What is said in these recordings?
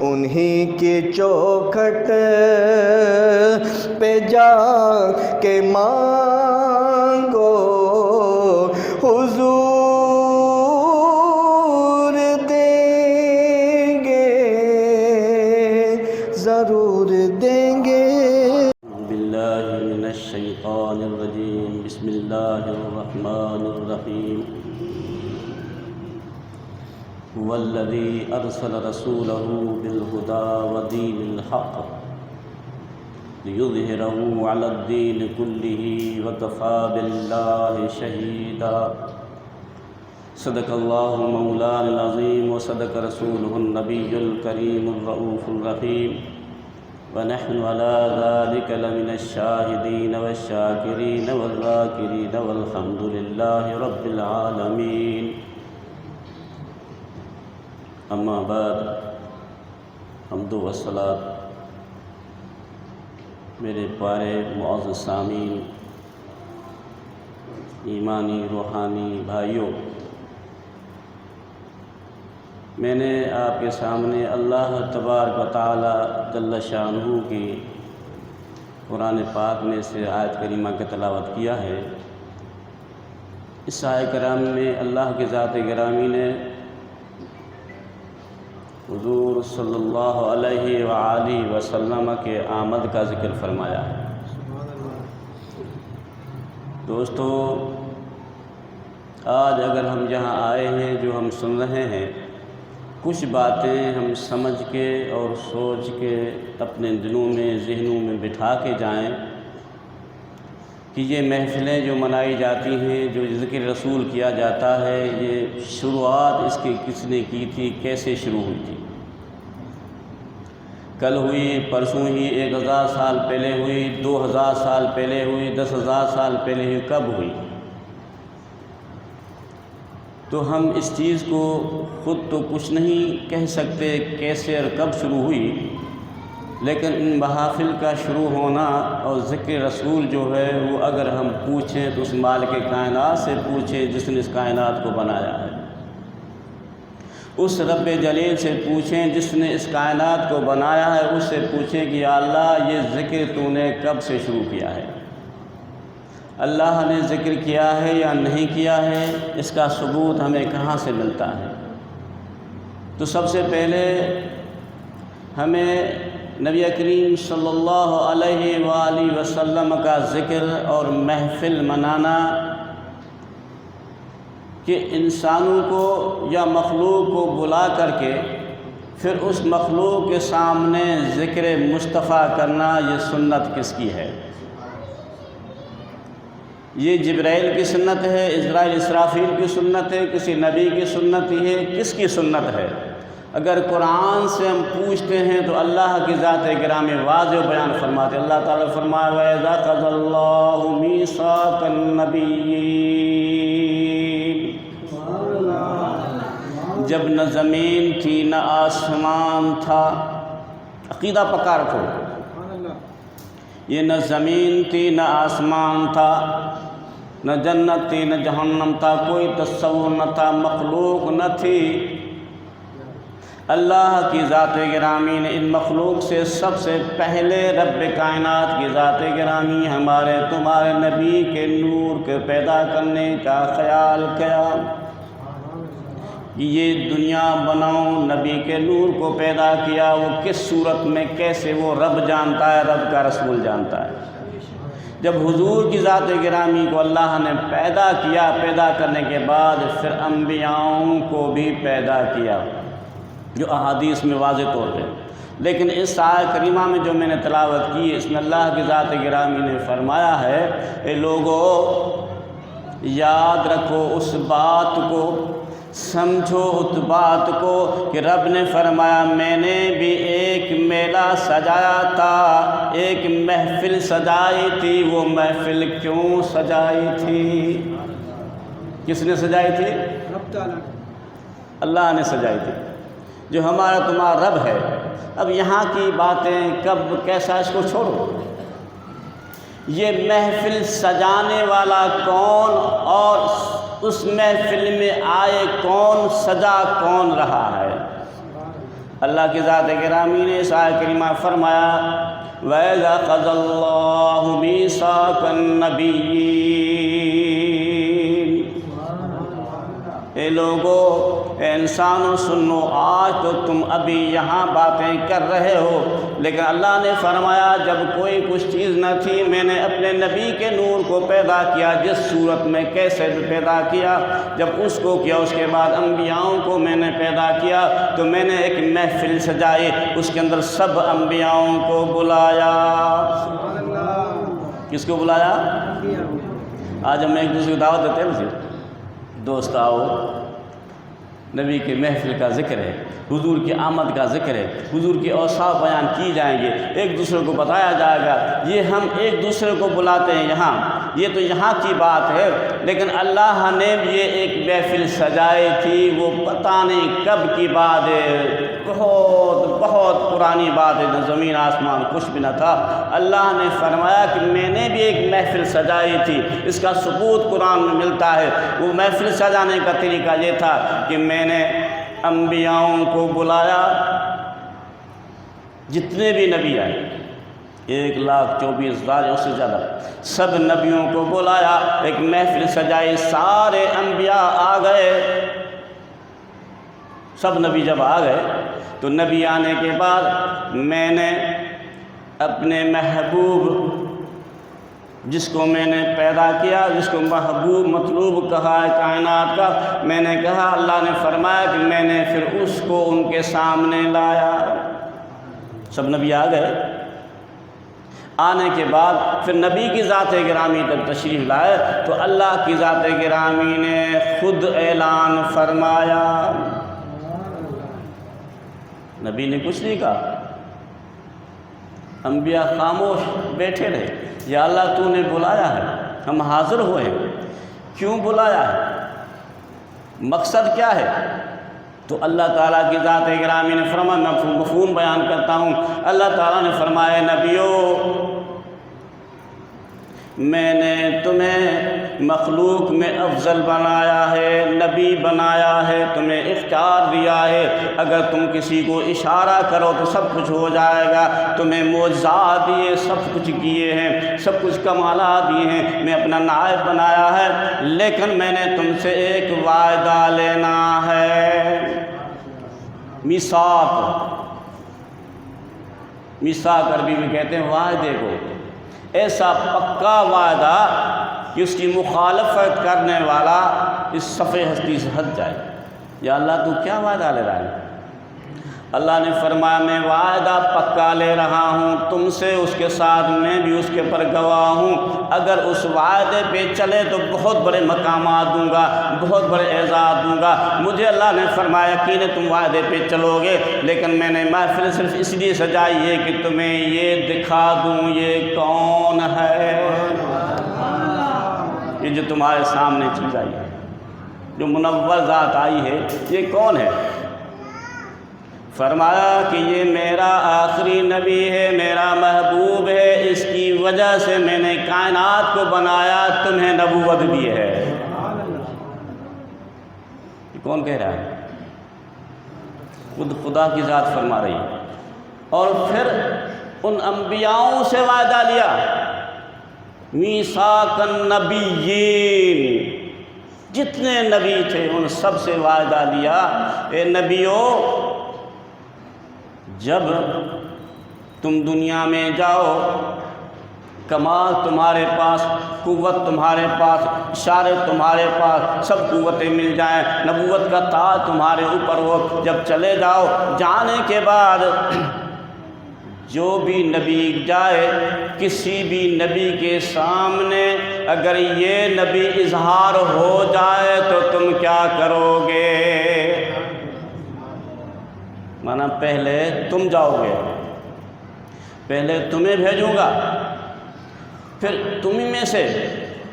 انہی کی چوکھٹ پہ جا کے مانگو حضور دیں گے، ضرور دیں گے۔ باللہ من الشیطان الرجیم، بسم اللہ الرحمن الرحیم۔ هو الذی ارسل رسولہ بالہدی ودین الحق لیظہرہ علی الدین کلہ وکفی باللہ شہیدا۔ صدق اللہ مولانا العظیم وصدق رسولہ النبی الکریم الرؤوف الرحیم، ونحن على ذلك لمن الشاهدين والشاكرين والذاكرين والحمد لله رب العالمين۔ اما بعد، حمد و صلاۃ میرے پیارے معزز سامعین، ایمانی روحانی بھائیوں، میں نے آپ کے سامنے اللہ تبارک و تعالی جل شانہ کی قرآن پاک میں سے آیت کریمہ کی تلاوت کیا ہے۔ اس آیت کرام میں اللہ کی ذات گرامی نے حضور صلی اللہ علیہ وآلہ وسلم کے آمد کا ذکر فرمایا ہے۔ دوستو، آج اگر ہم یہاں آئے ہیں، جو ہم سن رہے ہیں، کچھ باتیں ہم سمجھ کے اور سوچ کے اپنے دلوں میں ذہنوں میں بٹھا کے جائیں کہ یہ محفلیں جو منائی جاتی ہیں، جو ذکر رسول کیا جاتا ہے، یہ شروعات اس کی کس نے کی تھی، کیسے شروع ہوئی تھی؟ کل ہوئی، پرسوں ہوئی، 1000 سال پہلے ہوئی، 2000 سال پہلے ہوئی، 10,000 سال پہلے ہوئی، کب ہوئی؟ تو ہم اس چیز کو خود تو کچھ نہیں کہہ سکتے کیسے اور کب شروع ہوئی، لیکن ان محافل کا شروع ہونا اور ذکر رسول جو ہے وہ اگر ہم پوچھیں تو اس مالک کائنات سے پوچھیں جس نے اس کائنات کو بنایا ہے، اس رب جلیل سے پوچھیں جس نے اس کائنات کو بنایا ہے، اس سے پوچھیں کہ یا اللہ یہ ذکر تو نے کب سے شروع کیا ہے؟ اللہ نے ذکر کیا ہے یا نہیں کیا ہے؟ اس کا ثبوت ہمیں کہاں سے ملتا ہے؟ تو سب سے پہلے ہمیں نبی کریم صلی اللہ علیہ وآلہ وسلم کا ذکر اور محفل منانا کہ انسانوں کو یا مخلوق کو بلا کر کے پھر اس مخلوق کے سامنے ذکر مصطفیٰ کرنا، یہ سنت کس کی ہے؟ یہ جبرائیل کی سنت ہے، اسرافیل کی سنت ہے، کسی نبی کی سنت ہے، کس کی سنت ہے؟ اگر قرآن سے ہم پوچھتے ہیں تو اللہ کی ذات گرامی واضح بیان فرماتے ہیں۔ اللہ تعالیٰ فرمایا وَإِذَا أَخَذَ اللَّهُ مِيثَاقَ النَّبِيِّينَ، جب نہ زمین تھی نہ آسمان تھا، عقیدہ پکا رکھو، یہ نہ زمین تھی نہ آسمان تھا، نہ جنت تھی نہ جہنم تھا، کوئی تصور نہ تھا، مخلوق نہ تھی۔ اللہ کی ذات گرامی نے ان مخلوق سے سب سے پہلے رب کائنات کی ذات گرامی ہمارے تمہارے نبی کے نور کے پیدا کرنے کا خیال کیا کہ یہ دنیا بناؤں، نبی کے نور کو پیدا کیا۔ وہ کس صورت میں، کیسے، وہ رب جانتا ہے، رب کا رسول جانتا ہے۔ جب حضور کی ذات گرامی کو اللہ نے پیدا کیا، پیدا کرنے کے بعد پھر انبیاؤں کو بھی پیدا کیا، جو احادیث میں واضح طور پہ۔ لیکن اس آیت کریمہ میں جو میں نے تلاوت کی، اس میں اللہ کی ذات گرامی نے فرمایا ہے، اے لوگو یاد رکھو اس بات کو، سمجھو اس بات کو کہ رب نے فرمایا میں نے بھی ایک میلہ سجایا تھا، ایک محفل سجائی تھی۔ وہ محفل کیوں سجائی تھی؟ کس نے سجائی تھی؟ اللہ نے سجائی تھی، جو ہمارا تمہارا رب ہے۔ اب یہاں کی باتیں کب کیسا، اس کو چھوڑو۔ یہ محفل سجانے والا کون اور اس محفل میں آئے کون، سجا کون رہا ہے؟ اللہ کی ذات گرامی نے اس آیت کریمہ فرمایا وَإِذَا أَخَذَ اللَّهُ مِيثَاقَ النَّبِيِّينَ، اے لوگو، اے انسانوں سن لو، آج تو تم ابھی یہاں باتیں کر رہے ہو، لیکن اللہ نے فرمایا جب کوئی کچھ چیز نہ تھی میں نے اپنے نبی کے نور کو پیدا کیا، جس صورت میں کیسے پیدا کیا، جب اس کو کیا اس کے بعد انبیاؤں کو میں نے پیدا کیا تو میں نے ایک محفل سجائی، اس کے اندر سب انبیاؤں کو بلایا۔ کس کو بلایا؟ آج ہم ایک دوسرے کو دعوت دیتے ہیں نا، دوست آؤ، نبی کے محفل کا ذکر ہے، حضور کی آمد کا ذکر ہے، حضور کے اوصاف بیان کی جائیں گے، ایک دوسرے کو بتایا جائے گا، یہ ہم ایک دوسرے کو بلاتے ہیں یہاں، یہ تو یہاں کی بات ہے، لیکن اللہ نے یہ ایک محفل سجائی تھی، وہ پتہ نہیں کب کی بات ہے، بہت بہت پرانی بات ہے، زمین آسمان کچھ بھی نہ تھا، اللہ نے فرمایا کہ میں نے بھی ایک محفل سجائی تھی، اس کا ثبوت قرآن میں ملتا ہے۔ وہ محفل سجانے کا طریقہ یہ تھا کہ میں نے انبیاؤں کو بلایا، جتنے بھی نبی آئے 1,24,000 اس سے زیادہ، سب نبیوں کو بلایا، ایک محفل سجائی، سارے انبیاء آ گئے، سب نبی جب آ گئے تو نبی آنے کے بعد میں نے اپنے محبوب، جس کو میں نے پیدا کیا، جس کو محبوب مطلوب کہا ہے کائنات کا، میں نے کہا، اللہ نے فرمایا کہ میں نے پھر اس کو ان کے سامنے لایا، سب نبی آ گئے، آنے کے بعد پھر نبی کی ذات گرامی تک تشریف لائے تو اللہ کی ذات گرامی نے خود اعلان فرمایا، نبی نے کچھ نہیں کہا، انبیاء خاموش بیٹھے رہے، یا اللہ تو نے بلایا ہے، ہم حاضر ہوئے ہیں، کیوں بلایا ہے، مقصد کیا ہے؟ تو اللہ تعالیٰ کی ذات گرامی نے فرمایا، میں مفہوم بیان کرتا ہوں، اللہ تعالیٰ نے فرمایا نبیو، میں نے تمہیں مخلوق میں افضل بنایا ہے، نبی بنایا ہے، تمہیں اختیار دیا ہے، اگر تم کسی کو اشارہ کرو تو سب کچھ ہو جائے گا، تمہیں معجزات دیے، سب کچھ کیے ہیں، سب کچھ کمالات دیے ہیں، میں اپنا نائب بنایا ہے، لیکن میں نے تم سے ایک وعدہ لینا ہے، میثاق، میثاق عربی میں کہتے ہیں وعدے کو، ایسا پکا وعدہ کہ اس کی مخالفت کرنے والا اس صفحے ہستی سے ہٹ جائے۔ یا اللہ تو کیا وعدہ لے رہا ہے؟ اللہ نے فرمایا میں وعدہ پکا لے رہا ہوں تم سے، اس کے ساتھ میں بھی اس کے پر گواہ ہوں، اگر اس وعدے پہ چلے تو بہت بڑے مقامات دوں گا، بہت بڑے اعزاز دوں گا۔ مجھے اللہ نے فرمایا یقین تم وعدے پہ چلو گے، لیکن میں نے محفل صرف اس لیے سجائی ہے کہ تمہیں یہ دکھا دوں یہ کون ہے، یہ جو تمہارے سامنے چیز آئی ہے، جو منور ذات آئی ہے، یہ کون ہے؟ فرمایا کہ یہ میرا آخری نبی ہے، میرا محبوب ہے، اس کی وجہ سے میں نے کائنات کو بنایا، تمہیں نبوت دی ہے۔ یہ کون کہہ رہا ہے؟ خود خدا کی ذات فرما رہی ہے۔ اور پھر ان انبیاؤں سے وعدہ لیا، میثاق النبیین، جتنے نبی تھے ان سب سے وعدہ لیا، اے نبیو، جب تم دنیا میں جاؤ، کمال تمہارے پاس، قوت تمہارے پاس، اشارے تمہارے پاس، سب قوتیں مل جائیں، نبوت کا تاج تمہارے اوپر ہو، جب چلے جاؤ، جانے کے بعد جو بھی نبی جائے، کسی بھی نبی کے سامنے اگر یہ نبی اظہار ہو جائے تو تم کیا کرو گے؟ مانا پہلے تم جاؤ گے، پہلے تمہیں بھیجوں گا، پھر تمہیں میں سے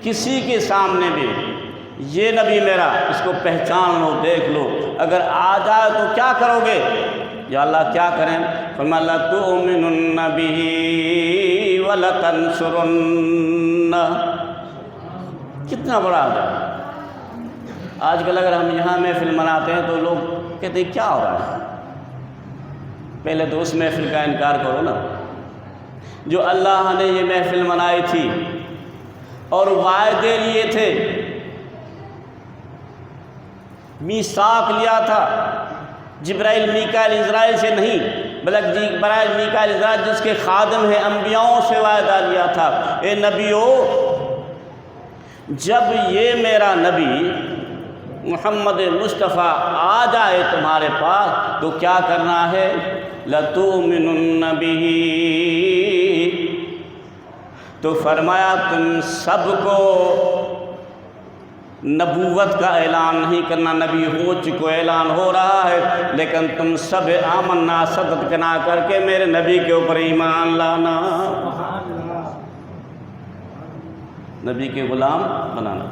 کسی کے سامنے بھی یہ نبی میرا، اس کو پہچان لو، دیکھ لو، اگر آ جائے تو کیا کرو گے؟ یا اللہ کیا کریں؟ فرمایا لَتُؤْمِنُنَّ بِهِ وَلَتَنْصُرُنَّهُ۔ کتنا بڑا ہے آج کل اگر ہم یہاں محفل مناتے ہیں تو لوگ کہتے ہیں کیا ہو رہا ہے؟ پہلے تو اس محفل کا انکار کرو نا جو اللہ نے یہ محفل منائی تھی اور وعدے لیے تھے، میثاق لیا تھا جبرائیل میکائیل اسرائیل سے نہیں بلکہ جبرائیل میکائیل اسرائیل جس کے خادم ہیں انبیاؤں سے وعدہ لیا تھا، اے نبیو جب یہ میرا نبی محمد مصطفیٰ آ جائے تمہارے پاس تو کیا کرنا ہے؟ لَتُؤْمِنُنَّ بِهِ، تو فرمایا تم سب کو نبوت کا اعلان نہیں کرنا، نبی ہو چکو اعلان ہو رہا ہے، لیکن تم سب آمنا صدقنا کر کے میرے نبی کے اوپر ایمان لانا، نبی کے غلام بنانا۔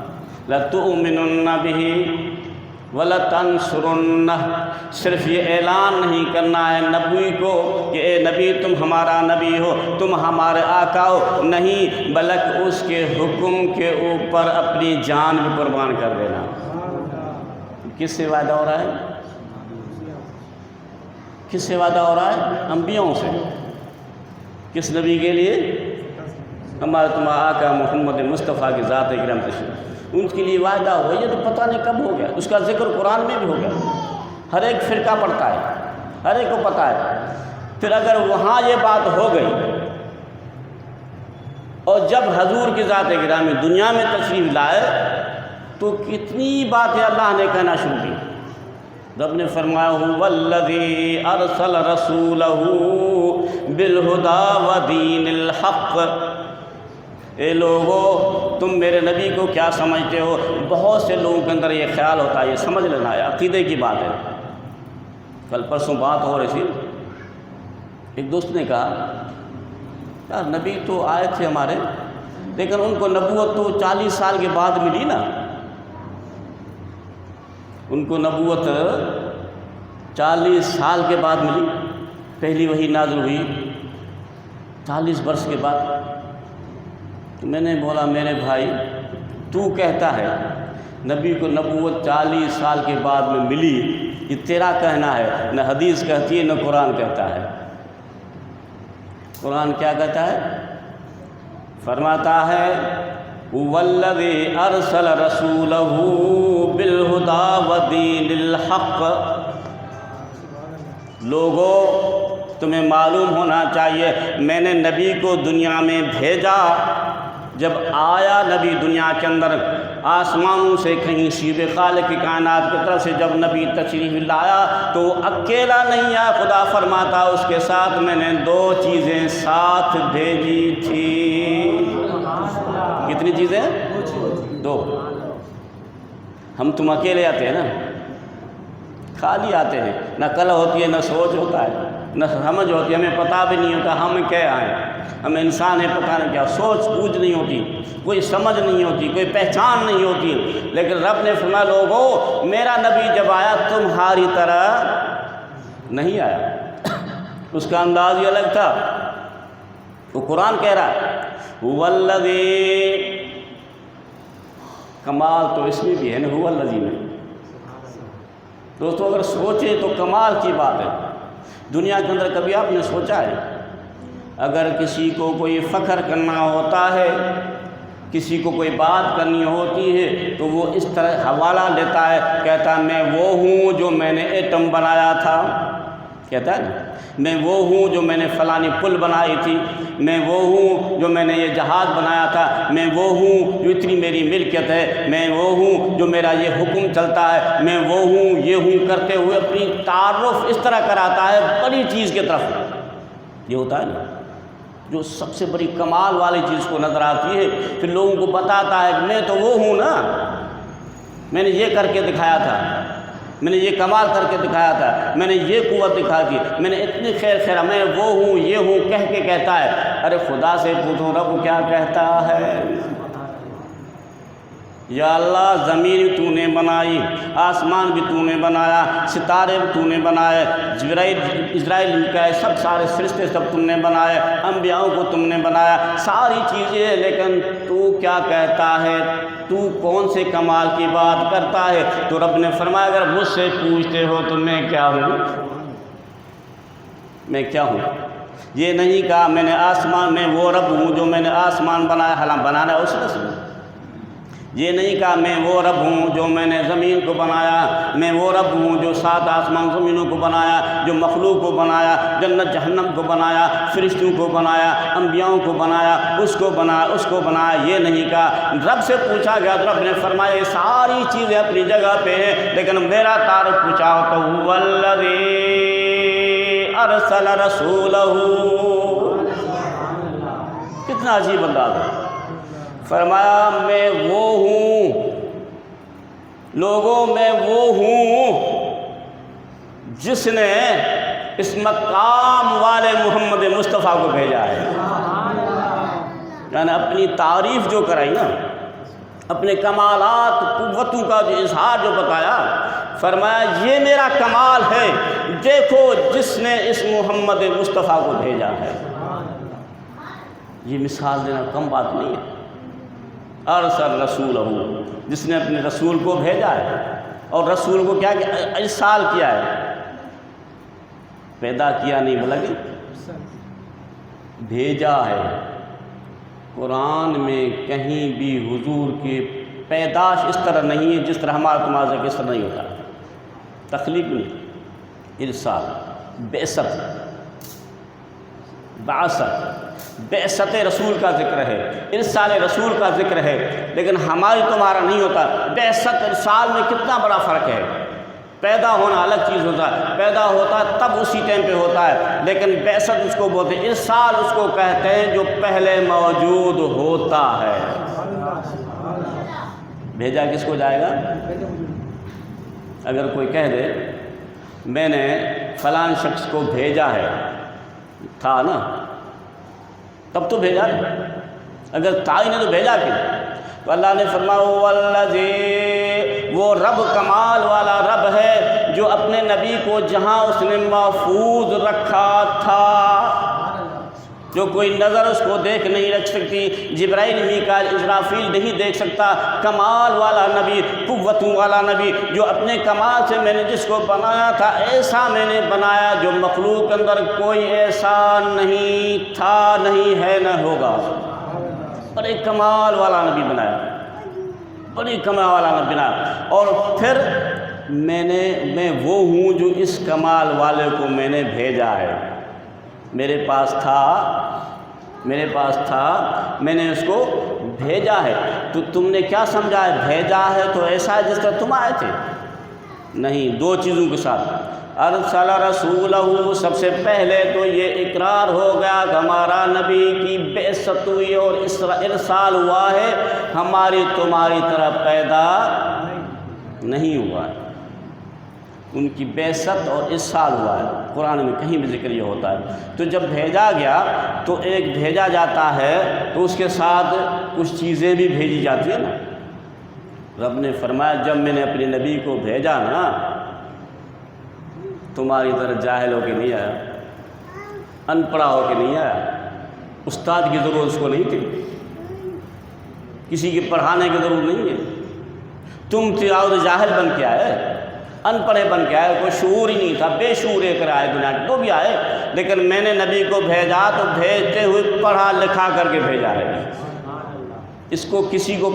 لَتُؤْمِنُنَّ بِهِ وَلَتَنْصُرُنَّهُ، صرف یہ اعلان نہیں کرنا ہے نبی کو کہ اے نبی تم ہمارا نبی ہو، تم ہمارے آقا ہو، نہیں بلکہ اس کے حکم کے اوپر اپنی جان بھی قربان کر دینا۔ کس سے وعدہ ہو رہا ہے؟ کس سے وعدہ ہو رہا ہے؟ انبیاؤں سے۔ کس نبی کے لیے؟ ہمارے تمہارا آقا محمد مصطفیٰ کی ذات اکرم تشریف، ان کے لیے وعدہ ہوا۔ یہ تو پتہ نہیں کب ہو گیا، اس کا ذکر قرآن میں بھی ہو گیا، ہر ایک فرقہ پڑھتا ہے، ہر ایک کو پتہ ہے۔ پھر اگر وہاں یہ بات ہو گئی اور جب حضور کی ذات گرامی دنیا میں تشریف لائے تو کتنی باتیں اللہ نے کہنا شروع کی۔ رب نے فرمایا هو الذی ارسل رسولہ بالہدی ودین الحق، اے لوگو تم میرے نبی کو کیا سمجھتے ہو؟ بہت سے لوگوں کے اندر یہ خیال ہوتا ہے، یہ سمجھ لینا ہے، عقیدے کی بات ہے۔ کل پرسوں بات ہو رہی تھی، ایک دوست نے کہا یار نبی تو آئے تھے ہمارے، لیکن ان کو نبوت تو 40 سال کے بعد ملی نا، ان کو نبوت 40 سال کے بعد ملی، پہلی وحی نازل ہوئی 40 برس کے بعد۔ تو میں نے بولا میرے بھائی تو کہتا ہے نبی کو نبوت 40 سال کے بعد میں ملی، یہ تیرا کہنا ہے، نہ حدیث کہتی ہے نہ قرآن کہتا ہے۔ قرآن کیا کہتا ہے؟ فرماتا ہے وَالَّذِي أَرْسَلَ رَسُولَهُ بِالْهُدَى وَدِينِ الْحَقِّ، لوگوں تمہیں معلوم ہونا چاہیے میں نے نبی کو دنیا میں بھیجا، جب آیا نبی دنیا کے اندر آسمانوں سے کہیں سیب خالق کی کائنات کی طرف سے جب نبی تشریف لایا تو وہ اکیلا نہیں آیا، خدا فرماتا اس کے ساتھ میں نے 2 چیزیں ساتھ بھیجی تھی۔ کتنی چیزیں؟ 2۔ ہم تم اکیلے آتے ہیں نا، خالی آتے ہیں، نہ قلع ہوتی ہے نہ سوچ ہوتا ہے نہ سمجھ ہوتی ہے، ہمیں پتہ بھی نہیں ہوتا ہم کیا آئیں، ہم انسان ہیں پتہ نہیں کیا، سوچ بوجھ نہیں ہوتی، کوئی سمجھ نہیں ہوتی، کوئی پہچان نہیں ہوتی، لیکن رب نے فرمایا لوگو میرا نبی جب آیا تمہاری طرح نہیں آیا، اس کا انداز ہی الگ تھا۔ وہ قرآن کہہ رہا ہے والذی، کمال تو اس میں بھی ہے نا، هو الذی میں۔ دوستو اگر سوچیں تو کمال کی بات ہے۔ دنیا کے اندر کبھی آپ نے سوچا ہے اگر کسی کو کوئی فخر کرنا ہوتا ہے، کسی کو کوئی بات کرنی ہوتی ہے تو وہ اس طرح حوالہ لیتا ہے، کہتا ہے میں وہ ہوں جو میں نے ایٹم بنایا تھا، کہتا ہے نا، میں وہ ہوں جو میں نے فلانی پل بنائی تھی، میں وہ ہوں جو میں نے یہ جہاز بنایا تھا، میں وہ ہوں جو اتنی میری ملکیت ہے، میں وہ ہوں جو میرا یہ حکم چلتا ہے، میں وہ ہوں یہ ہوں کرتے ہوئے اپنی تعارف اس طرح کراتا ہے بڑی چیز کی طرف۔ یہ ہوتا ہے نا جو سب سے بڑی کمال والی چیز کو نظر آتی ہے، پھر لوگوں کو بتاتا ہے کہ میں تو وہ ہوں نا، میں نے یہ کر کے دکھایا تھا، میں نے یہ کمال کر کے دکھایا تھا، میں نے یہ قوت دکھا دی، میں نے اتنی خیر میں وہ ہوں یہ ہوں کہہ کے کہتا ہے۔ ارے خدا سے پوچھو رب کیا کہتا ہے؟ یا اللہ زمین تو نے بنائی، آسمان بھی تو نے بنایا، ستارے بھی تو نے بنائے، اسرائیل کا سب سارے فرشتے سب تم نے بنائے، انبیاءوں کو تم نے بنایا، ساری چیزیں، لیکن تو کیا کہتا ہے؟ تو کون سے کمال کی بات کرتا ہے؟ تو رب نے فرمایا اگر مجھ سے پوچھتے ہو تو میں کیا ہوں؟ میں کیا ہوں؟ یہ نہیں کہا میں نے آسمان میں وہ رب ہوں جو میں نے آسمان بنایا، حالانکہ بنانا ہے اس نے سے۔ یہ نہیں کہا میں وہ رب ہوں جو میں نے زمین کو بنایا، میں وہ رب ہوں جو 7 آسمان زمینوں کو بنایا، جو مخلوق کو بنایا، جنت جہنم کو بنایا، فرشتوں کو بنایا، انبیاءوں کو بنایا، اس کو بنایا، اس کو بنایا۔ یہ نہیں کہا۔ رب سے پوچھا گیا تو رب نے فرمایا یہ ساری چیزیں اپنی جگہ پہ ہیں، لیکن میرا تعارف پوچھا تو والذی ارسل رسولہ۔ کتنا عجیب انداز ہے۔ فرمایا میں وہ ہوں، لوگوں میں وہ ہوں جس نے اس مقام والے محمد مصطفیٰ کو بھیجا ہے۔ یعنی اپنی تعریف جو کرائی نا، اپنے کمالات قوتوں کا جو اظہار جو بتایا، فرمایا یہ میرا کمال ہے، دیکھو جس نے اس محمد مصطفیٰ کو بھیجا ہے۔ یہ مثال دینا کم بات نہیں ہے۔ ارسل رسولہ، جس نے اپنے رسول کو بھیجا ہے، اور رسول کو کیا ارسال کیا ہے، پیدا کیا نہیں بلکہ بھیجا ہے۔ قرآن میں کہیں بھی حضور کی پیدائش اس طرح نہیں ہے جس طرح ہمارا تمہارا ذکر اس طرح نہیں ہوتا۔ تخلیق نہیں، ارسال، بعثت، بعثت، بعثت رسول کا ذکر ہے، ارسال رسول کا ذکر ہے، لیکن ہماری تمہارا نہیں ہوتا۔ بعثت ارسال میں کتنا بڑا فرق ہے۔ پیدا ہونا الگ چیز ہوتا ہے، پیدا ہوتا ہے تب اسی ٹائم پہ ہوتا ہے، لیکن بعثت اس کو بولتے ہیں، ارسال اس کو کہتے ہیں جو پہلے موجود ہوتا ہے۔ بھیجا کس کو جائے گا؟ اگر کوئی کہہ دے میں نے فلان شخص کو بھیجا ہے، تھا نا تب تو بھیجا ہے، اگر تھا ہی نہیں تو بھیجا کیوں؟ تو اللہ نے فرمایا والذی، وہ رب کمال والا رب ہے جو اپنے نبی کو جہاں اس نے محفوظ رکھا تھا، جو کوئی نظر اس کو دیکھ نہیں رکھ سکتی، جبرائیل میکائیل اسرافیل نہیں دیکھ سکتا، کمال والا نبی، قوتوں والا نبی، جو اپنے کمال سے میں نے جس کو بنایا تھا ایسا میں نے بنایا جو مخلوق کے اندر کوئی ایسا نہیں تھا، نہیں ہے، نہ ہوگا۔ بڑے کمال والا نبی بنایا، بڑی کمال والا نبی بنایا، اور پھر میں وہ ہوں جو اس کمال والے کو میں نے بھیجا ہے۔ میرے پاس تھا، میں نے اس کو بھیجا ہے۔ تو تم نے کیا سمجھا ہے بھیجا ہے تو ایسا ہے جس طرح تم آئے تھے؟ نہیں، دو چیزوں کے ساتھ۔ ارسل رسولہ، سب سے پہلے تو یہ اقرار ہو گیا کہ ہمارا نبی کی بعثت ہوئی اور ارسال ہوا ہے، ہماری تمہاری طرح پیدا نہیں ہوا ہے۔ ان کی بعثت اور ارسال ہوا ہے، قرآن میں کہیں بھی ذکر یہ ہوتا ہے۔ تو جب بھیجا گیا تو ایک بھیجا جاتا ہے تو اس کے ساتھ کچھ چیزیں بھی بھیجی جاتی ہیں نا۔ رب نے فرمایا جب میں نے اپنے نبی کو بھیجا نا، تمہاری طرح جاہل ہو کے نہیں آیا، ان پڑھا ہو کے نہیں آیا، استاد کی ضرورت اس کو نہیں تھی، کسی کے پڑھانے کی ضرورت نہیں ہے۔ تم تھے جاہل بن کے آئے، ان پڑھے بن کے آئے، کوئی شعور ہی نہیں تھا، بے شعور کر آئے دنیا کے، تو بھی آئے، لیکن میں نے نبی کو بھیجا تو بھیجتے ہوئے پڑھا لکھا کر کے بھیجا ہے۔ اس کو کسی کو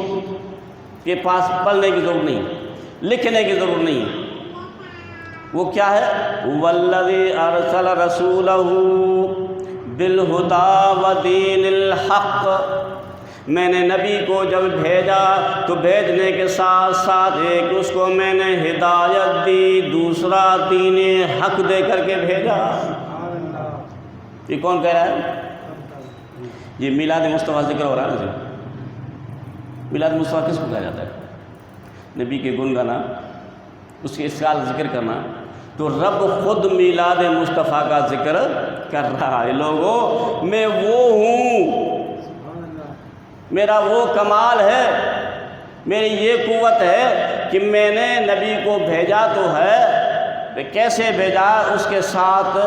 کے پاس پڑھنے کی ضرورت نہیں، لکھنے کی ضرورت نہیں ہے۔ وہ کیا ہے؟ والذی ارسل رسولہ بالہدی ودین الحق، میں نے نبی کو جب بھیجا تو بھیجنے کے ساتھ ساتھ ایک اس کو میں نے ہدایت دی، دوسرا دین حق دے کر کے بھیجا۔ یہ کون کہہ رہا ہے؟ یہ میلاد مصطفیٰ ذکر ہو رہا ہے نا۔ میلاد مصطفیٰ کس کو کہا جاتا ہے؟ نبی کے گن گانا، اس کے اسقال ذکر کرنا۔ تو رب خود میلاد مصطفیٰ کا ذکر کر رہا ہے، لوگوں میں وہ ہوں، میرا وہ کمال ہے، میری یہ قوت ہے کہ میں نے نبی کو بھیجا تو ہے، کیسے بھیجا؟ اس کے ساتھ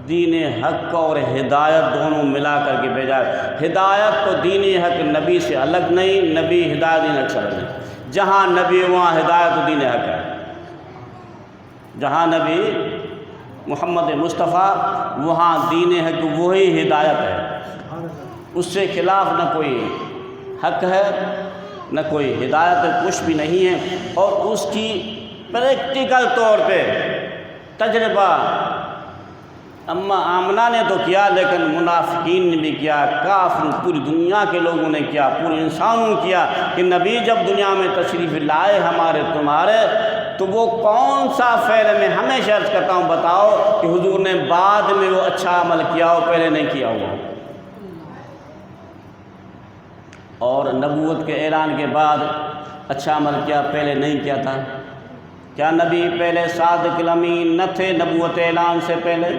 دین حق اور ہدایت دونوں ملا کر کے بھیجا۔ ہدایت تو دین حق نبی سے الگ نہیں، نبی ہدایت دین حق سے الگ نہیں۔ جہاں نبی وہاں ہدایت و دین حق ہے، جہاں نبی محمد مصطفیٰ، وہاں دین حق وہی ہدایت ہے، اس سے خلاف نہ کوئی حق ہے نہ کوئی ہدایت ہے، کچھ بھی نہیں ہے۔ اور اس کی پریکٹیکل طور پہ تجربہ اما آمنہ نے تو کیا، لیکن منافقین نے بھی کیا، کافر پوری دنیا کے لوگوں نے کیا، پورے انسانوں نے کیا کہ نبی جب دنیا میں تشریف لائے ہمارے تمہارے، تو وہ کون سا فعل میں ہمیشہ عرض کرتا ہوں بتاؤ کہ حضور نے بعد میں وہ اچھا عمل کیا ہو، پہلے نہیں کیا ہوا۔ اور نبوت کے اعلان کے بعد اچھا عمل کیا، پہلے نہیں کیا تھا؟ کیا نبی پہلے صادق الامین نہ تھے نبوت اعلان سے پہلے؟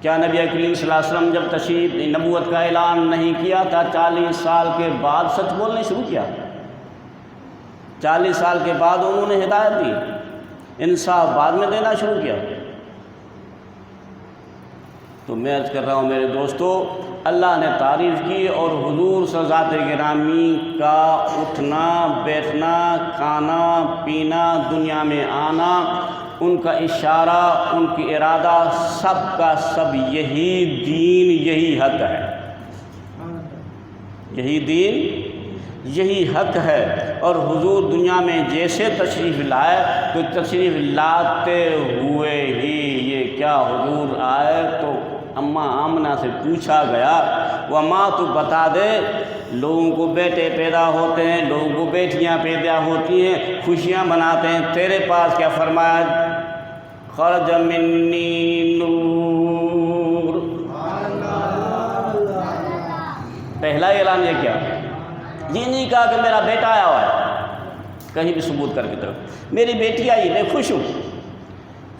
کیا نبی کریم صلی اللہ علیہ وسلم جب تشریف نبوت کا اعلان نہیں کیا تھا 40 سال کے بعد سچ بولنے شروع کیا؟ 40 سال کے بعد انہوں نے ہدایت دی، انصاف بعد میں دینا شروع کیا۔ تو میں عرض کر رہا ہوں میرے دوستو، اللہ نے تعریف کی، اور حضور صلی ذات گرامی کا اٹھنا بیٹھنا کھانا پینا دنیا میں آنا، ان کا اشارہ ان کی ارادہ سب کا سب یہی دین یہی حق ہے، یہی دین یہی حق ہے۔ اور حضور دنیا میں جیسے تشریف لائے تو تشریف لاتے ہوئے ہی یہ کیا حضور آئے تو اماں آمنہ سے پوچھا گیا، وہ ماں تو بتا دے، لوگوں کو بیٹے پیدا ہوتے ہیں، لوگوں کو بیٹیاں پیدا ہوتی ہیں، خوشیاں مناتے ہیں، تیرے پاس کیا فرمایا؟ خرج منی نور۔ پہلا اعلان یہ کیا؟ یہ نہیں کہا کہ میرا بیٹا آیا ہوا ہے، کہیں بھی ثبوت کر کے طرف میری بیٹی آئی میں خوش ہوں،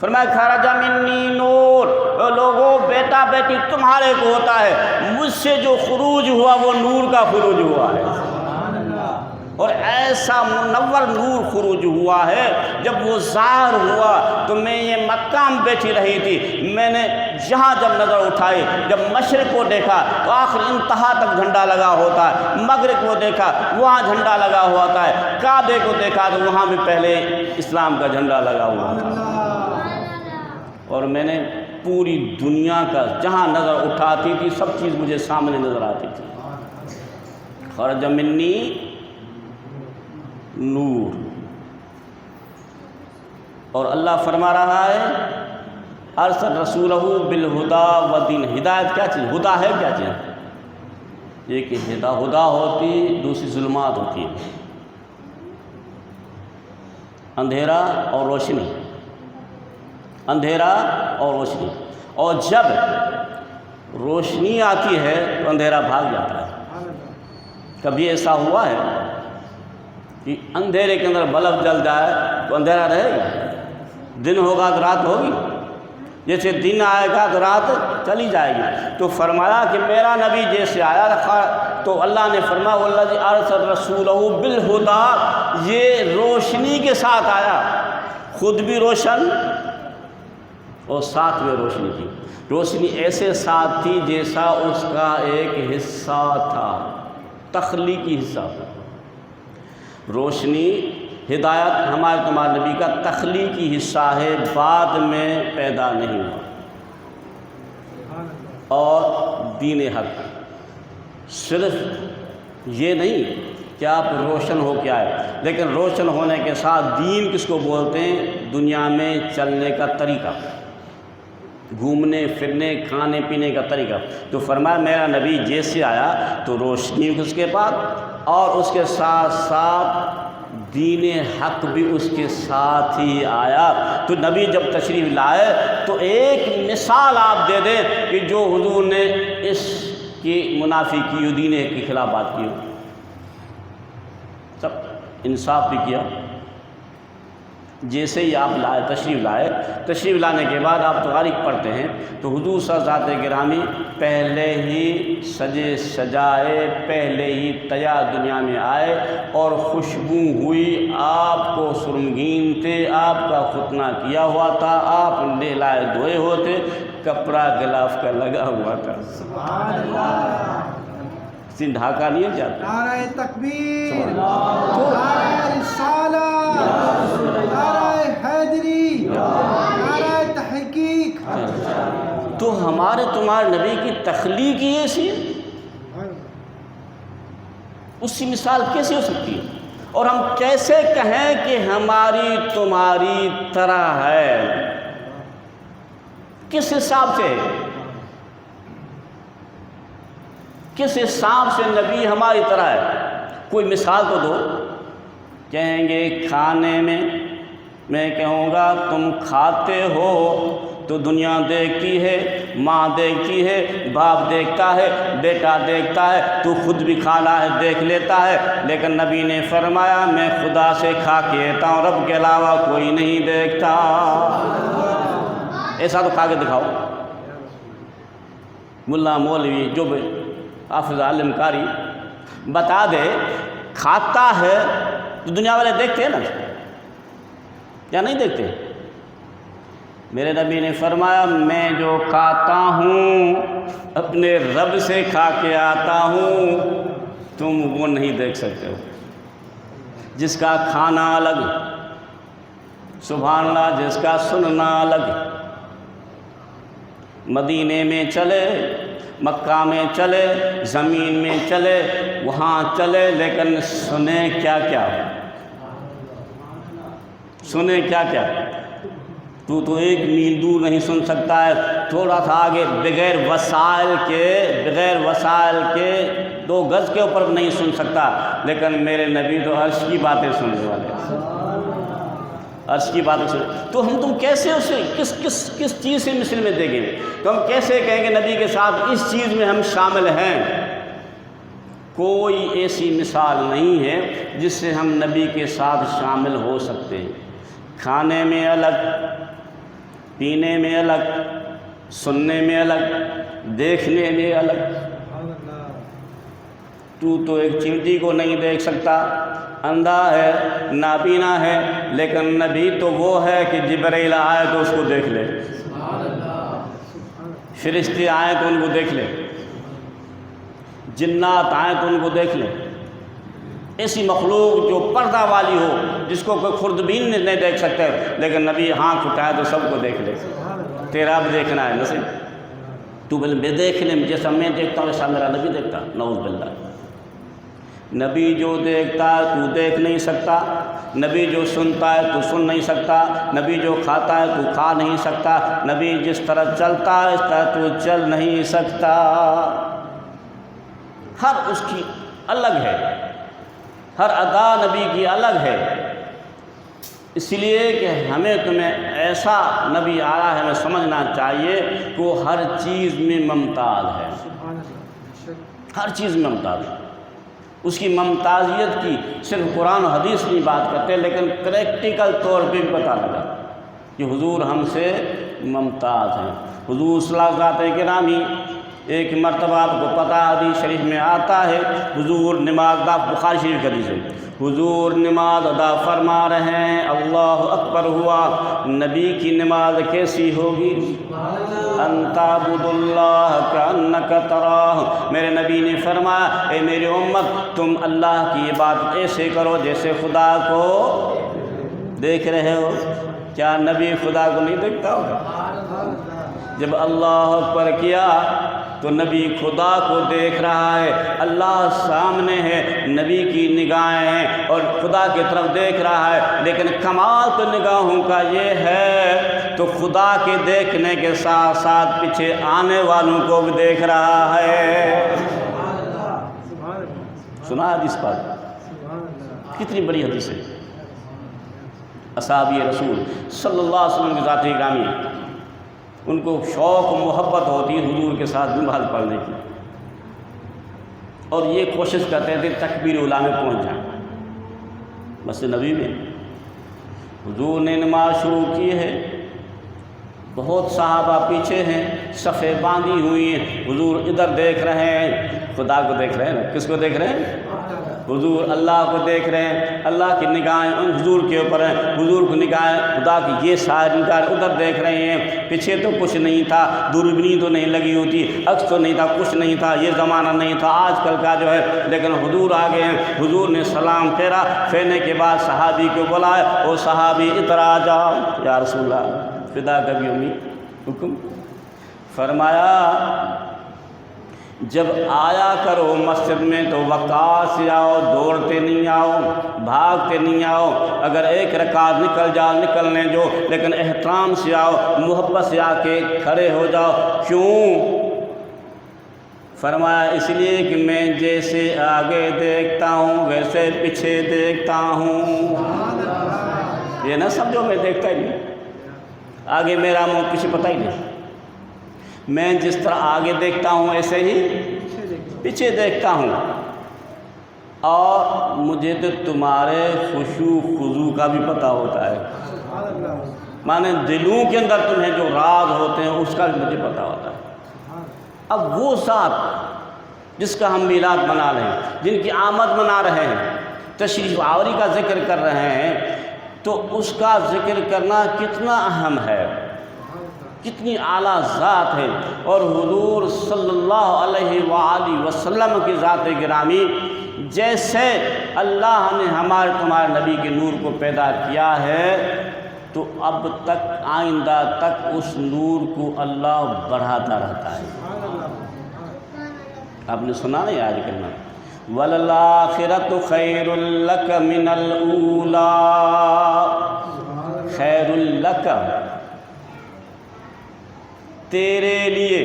فرمایا خرج منی نور، لوگوں بیٹا بیٹی تمہارے کو ہوتا ہے، مجھ سے جو خروج ہوا وہ نور کا خروج ہوا ہے، اور ایسا منور نور خروج ہوا ہے۔ جب وہ ظاہر ہوا تو میں یہ مکہ میں بیٹھی رہی تھی، میں نے یہاں جب نظر اٹھائی، جب مشرق کو دیکھا تو آخر انتہا تک جھنڈا لگا ہوتا ہے، مغرب کو دیکھا وہاں جھنڈا لگا ہوا ہوتا ہے، کعبے کو دیکھا تو وہاں بھی پہلے اسلام کا جھنڈا لگا ہوا تھا۔ اور میں نے پوری دنیا کا جہاں نظر اٹھاتی تھی سب چیز مجھے سامنے نظر آتی تھی۔ خرج منی نور، اور اللہ فرما رہا ہے ارسل رسولہ بالہدی ودین، ہدایت کیا چیز؟ ہدا ہے کیا چیز؟ ایک ہدا ہوتی، دوسری ظلمات ہوتی ہے، اندھیرا اور روشنی، اندھیرا اور روشنی، اور جب روشنی آتی ہے تو اندھیرا بھاگ جاتا ہے۔ کبھی ایسا ہوا ہے کہ اندھیرے کے اندر بلب جل جائے تو اندھیرا رہے گا؟ دن ہوگا تو رات ہوگی، جیسے دن آئے گا تو رات چلی جائے گی۔ تو فرمایا کہ میرا نبی جیسے آیا تو اللہ نے فرمایا والذی ارسل رسولہ بالہدی، یہ روشنی کے ساتھ آیا، خود بھی روشن اور ساتھ میں روشنی تھی۔ روشنی ایسے ساتھ تھی جیسا اس کا ایک حصہ تھا، تخلیقی حصہ تھا۔ روشنی ہدایت ہمارے تمہارے نبی کا تخلیقی حصہ ہے، بعد میں پیدا نہیں ہوا۔ اور دین حق صرف یہ نہیں کہ آپ روشن ہو کے آئے، لیکن روشن ہونے کے ساتھ دین کس کو بولتے ہیں؟ دنیا میں چلنے کا طریقہ، گھومنے پھرنے کھانے پینے کا طریقہ۔ تو فرمایا میرا نبی جیسے آیا تو روشنی اس کے پاس، اور اس کے ساتھ ساتھ دین حق بھی اس کے ساتھ ہی آیا۔ تو نبی جب تشریف لائے تو ایک مثال آپ دے دیں کہ جو حضور نے اس کی منافی کی ہو، دین حق کے خلاف بات کی ہو، سب انصاف بھی کیا۔ جیسے ہی آپ لائے تشریف لانے کے بعد آپ تاریخ پڑھتے ہیں تو حضور صلی اللہ علیہ گرامی پہلے ہی سجے سجائے، پہلے ہی تیار دنیا میں آئے، اور خوشبو ہوئی، آپ کو سرمگین تھے، آپ کا ختنہ کیا ہوا تھا، آپ نہلائے دھوئے ہوتے، کپڑا غلاف کا لگا ہوا تھا۔ سبحان اللہ، سن ڈھاکا نہیں جاتا۔ نعرہ تکبیر، نعرہ رسالہ، نعرہ حیدری، تو ہمارے تمہارے نبی کی تخلیق ہی ایسی ہے، اس کی مثال کیسے ہو سکتی ہے؟ اور ہم کیسے کہیں کہ ہماری تمہاری طرح ہے؟ کس حساب سے، کس حساب سے نبی ہماری طرح ہے؟ کوئی مثال تو دو۔ کہیں گے کھانے میں کہوں گا تم کھاتے ہو تو دنیا دیکھتی ہے، ماں دیکھتی ہے، باپ دیکھتا ہے، بیٹا دیکھتا ہے، تو خود بھی کھانا ہے دیکھ لیتا ہے، لیکن نبی نے فرمایا میں خدا سے کھا کے آتا ہوں، رب کے علاوہ کوئی نہیں دیکھتا۔ ایسا تو کھا کے دکھاؤ۔ ملا مولوی جو بھی حافظ عالم قاری بتا دے کھاتا ہے تو دنیا والے دیکھتے ہیں نا یا نہیں دیکھتے؟ میرے نبی نے فرمایا میں جو کھاتا ہوں اپنے رب سے کھا کے آتا ہوں، تم وہ نہیں دیکھ سکتے ہو۔ جس کا کھانا الگ، سبحان اللہ، جس کا سننا الگ۔ مدینے میں چلے، مکہ میں چلے، زمین میں چلے، وہاں چلے، لیکن سنیں کیا کیا، سنیں کیا کیا؟ تو ایک میل دور نہیں سن سکتا ہے، تھوڑا سا آگے بغیر وسائل کے 2 گز کے اوپر نہیں سن سکتا، لیکن میرے نبی تو عرش کی باتیں سننے والے، عرش کی باتیں سن۔ تو ہم تم کیسے اسے کس چیز سے مثل میں دیں گے؟ تو ہم کیسے کہیں گے نبی کے ساتھ اس چیز میں ہم شامل ہیں؟ کوئی ایسی مثال نہیں ہے جس سے ہم نبی کے ساتھ شامل ہو سکتے ہیں۔ کھانے میں الگ، پینے میں الگ، سننے میں الگ، دیکھنے میں الگ۔ تو ایک چیونٹی کو نہیں دیکھ سکتا، اندھا ہے، نابینا ہے، لیکن نبی تو وہ ہے کہ جبرائیل آئے تو اس کو دیکھ لے، فرشتے آئے تو ان کو دیکھ لے، جنات آئیں تو ان کو دیکھ لیں۔ ایسی مخلوق جو پردہ والی ہو، جس کو کوئی خوردبین نہیں دیکھ سکتے، لیکن نبی آنکھ اٹھائے تو سب کو دیکھ لے۔ تیرا بھی دیکھنا ہے نصیب، تو بولے میں دیکھنے میں جیسا میں دیکھتا ہوں ویسا میرا نبی دیکھتا، نعوذ باللہ۔ نبی جو دیکھتا ہے تو دیکھ نہیں سکتا، نبی جو سنتا ہے تو سن نہیں سکتا، نبی جو کھاتا ہے تو کھا نہیں سکتا، نبی جس طرح چلتا ہے اس طرح تو چل نہیں سکتا۔ ہر اس کی الگ ہے، ہر ادا نبی کی الگ ہے۔ اس لیے کہ ہمیں تمہیں ایسا نبی آیا ہے، ہمیں سمجھنا چاہیے کہ وہ ہر چیز میں ممتاز ہے، ہر چیز میں ممتاز ہے۔ اس کی ممتازیت کی صرف قرآن و حدیث نہیں بات کرتے، لیکن پریکٹیکل طور پہ بھی پتہ لگا کہ حضور ہم سے ممتاز ہیں۔ حضور صلی اللہ علیہ وسلم ایک مرتبہ آپ کو پتہ حدیث شریف میں آتا ہے، حضور نماز ادا، بخاری شریف کی حدیث ہے، حضور نماز ادا فرما رہے ہیں، اللہ اکبر ہوا، نبی کی نماز کیسی ہوگی؟ ان تعبد اللہ کأنک تراہ۔ میرے نبی نے فرمایا اے میری امت، تم اللہ کی عبادت ایسے کرو جیسے خدا کو دیکھ رہے ہو۔ کیا نبی خدا کو نہیں دیکھتا ہوگا؟ جب اللہ اکبر کیا تو نبی خدا کو دیکھ رہا ہے، اللہ سامنے ہے، نبی کی نگاہیں ہیں اور خدا کی طرف دیکھ رہا ہے، لیکن کمال تو نگاہوں کا یہ ہے تو خدا کے دیکھنے کے ساتھ ساتھ پیچھے آنے والوں کو بھی دیکھ رہا ہے۔ سنا حدیث پاک، کتنی بڑی حدیث ہے۔ اصحابی رسول صلی اللہ علیہ وسلم کی ذات گرامی، ان کو شوق و محبت ہوتی حضور کے ساتھ نماز پڑھنے کی، اور یہ کوشش کرتے تھے تکبیر اولیٰ میں پہنچ جائیں۔ مسجد نبی میں حضور نے نماز شروع کی ہے، بہت صحابہ پیچھے ہیں، صفیں باندھی ہوئی ہیں، حضور ادھر دیکھ رہے ہیں، خدا کو دیکھ رہے ہیں۔ کس کو دیکھ رہے ہیں؟ حضور اللہ کو دیکھ رہے ہیں، اللہ کی نگاہیں ان حضور کے اوپر ہیں، حضور کو نگاہیں خدا کی یہ ساری نگاہیں ادھر دیکھ رہے ہیں۔ پیچھے تو کچھ نہیں تھا، دوربینی تو نہیں لگی ہوتی، عکس تو نہیں تھا، کچھ نہیں تھا، یہ زمانہ نہیں تھا آج کل کا جو ہے، لیکن حضور آگے ہیں۔ حضور نے سلام پھیرا، پھیرنے کے بعد صحابی کو بلایا، او صحابی ادھر آ جاؤ، یا رسول اللہ فدا کبھی امی حکم فرمایا جب آیا کرو مسجد میں تو وقار سے آؤ، دوڑتے نہیں آؤ، بھاگتے نہیں آؤ، اگر ایک رکعت نکلنے جو، لیکن احترام سے آؤ، محبت سے آ کے کھڑے ہو جاؤ۔ کیوں؟ فرمایا اس لیے کہ میں جیسے آگے دیکھتا ہوں ویسے پیچھے دیکھتا ہوں۔ یہ نہ سمجھو میں دیکھتا ہی نہیں، آگے میرا منہ پیچھے پتہ ہی نہیں، میں جس طرح آگے دیکھتا ہوں ایسے ہی پیچھے دیکھتا ہوں، اور مجھے تو تمہارے خشوع خضوع کا بھی پتہ ہوتا ہے، مانے دلوں کے اندر تمہیں جو راز ہوتے ہیں اس کا بھی مجھے پتہ ہوتا ہے۔ اب وہ ذات جس کا ہم میلاد منا رہے ہیں، جن کی آمد منا رہے ہیں، تشریف آوری کا ذکر کر رہے ہیں، تو اس کا ذکر کرنا کتنا اہم ہے، کتنی اعلیٰ ذات ہے۔ اور حضور صلی اللہ علیہ وآلہ وسلم کی ذات گرامی، جیسے اللہ نے ہمارے تمہارے نبی کے نور کو پیدا کیا ہے، تو اب تک آئندہ تک اس نور کو اللہ بڑھاتا رہتا ہے۔ آپ نے سنا نہیں آج کلمہ وَلَلْآخِرَةُ خَيْرٌ لَكَ مِنَ الْأُولَىٰ، خیر لک، تیرے لیے،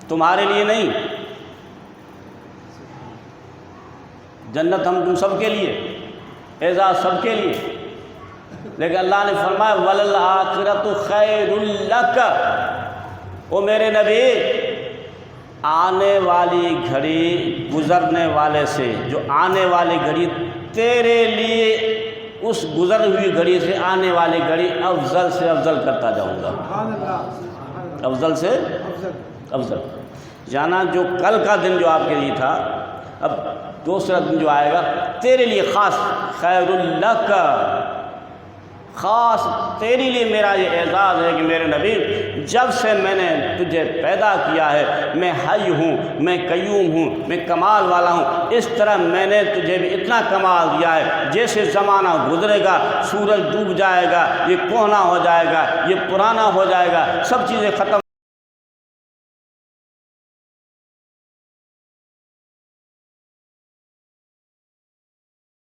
تمہارے لیے نہیں، جنت ہم تم سب کے لیے، اعزاز سب کے لیے، لیکن اللہ نے فرمایا وَلَلْآخِرَةُ خَيْرٌ لَكَ، او میرے نبی آنے والی گھڑی گزرنے والے سے، جو آنے والی گھڑی تیرے لیے، اس گزر ہوئی گھڑی سے آنے والی گھڑی افضل سے افضل کرتا جاؤں گا، افضل سے افضل۔ جانا جو کل کا دن جو آپ کے لیے تھا، اب دوسرا دن جو آئے گا تیرے لیے خاص، خیر لک، خاص تیرے لیے میرا یہ اعزاز ہے کہ میرے نبی جب سے میں نے تجھے پیدا کیا ہے، میں حی ہوں، میں قیوم ہوں، میں کمال والا ہوں، اس طرح میں نے تجھے بھی اتنا کمال دیا ہے، جیسے زمانہ گزرے گا، سورج ڈوب جائے گا، یہ کہنا ہو جائے گا، یہ پرانا ہو جائے گا، سب چیزیں ختم